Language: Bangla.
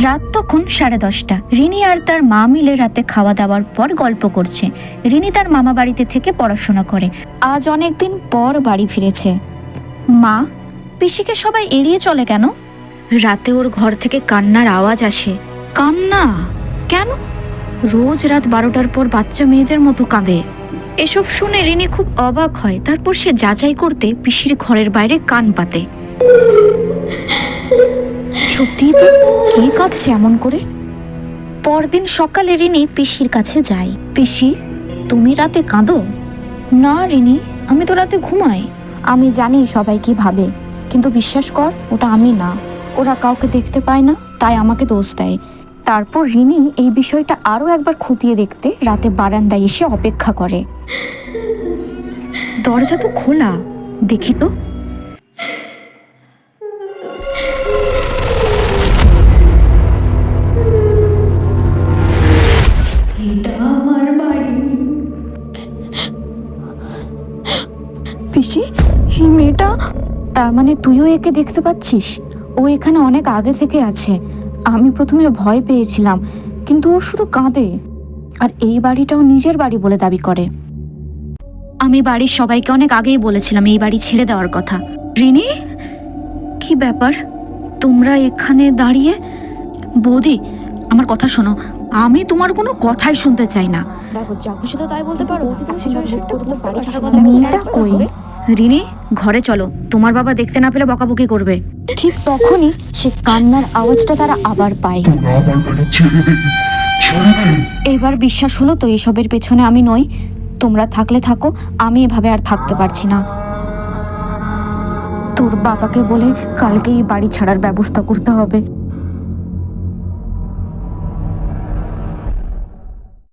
রাত তখন 10:30। রিনি আর তার মা মিলে রাতে খাওয়া দাওয়ার পর গল্প করছে। রিনি তার মামা বাড়িতে থেকে পড়াশোনা করে, আজ অনেকদিন পর বাড়ি ফিরেছে। মা, পিসিকে সবাই এড়িয়ে চলে কেন? রাতে ওর ঘর থেকে কান্নার আওয়াজ আসে। কান্না? কেন? রোজ রাত 12টার পর বাচ্চা মেয়েদের মতো কাঁদে। এসব শুনে রিনি খুব অবাক হয়। তারপর সে যাচাই করতে পিসির ঘরের বাইরে কান পাতে। সত্যি তো, কে কাঁদছে এমন করে? পরদিন সকালে রিনি পিসির কাছে যায়। পিসি, তুমি রাতে কাঁদো? না রিনি, আমি তো রাতে ঘুমাই। আমি জানি সবাই কি ভাবে, কিন্তু বিশ্বাস কর, ওটা আমি না। ওরা কাউকে দেখতে পায় না, তাই আমাকে দোষ দেয়। তারপর রিনি এই বিষয়টা আরও একবার খতিয়ে দেখতে রাতে বারান্দায় এসে অপেক্ষা করে। দরজা তো খোলা, দেখি তো। এটা আমার বাড়ি। পিসি, এই মেয়েটা, তার মানে তুইও একে দেখতে পাচ্ছিস? ও এখানে অনেক আগে থেকে আছে। আমি প্রথমে ভয় পেয়েছিলাম, কিন্তু ও শুধু কাঁদে। আর এই বাড়িটাও নিজের বাড়ি বলে দাবি করে। আমি বাড়ির সবাইকে অনেক আগেই বলেছিলাম এই বাড়ি ছেড়ে দেওয়ার কথা। রিনি, কি ব্যাপার তোমরা এখানে দাঁড়িয়ে? বৌদি, আমার কথা শোনো, আমি তোমার কোনো কথাই শুনতে চাই না। মেয়েটা কই? রিনি, ঘরে চলো, তোমার বাবা দেখতে না পেলে বকাবকি করবে। ঠিক তখনই সে কান্নার আওয়াজটা তারা আবার পায়। এবার বিশ্বাস হলো তো এসবের পেছনে আমি নই? তোমরা থাকলে থাকো, আমি এভাবে আর থাকতে পারছি না। তোর বাবাকে বলে কালকেই বাড়ি ছাড়ার ব্যবস্থা করতে হবে।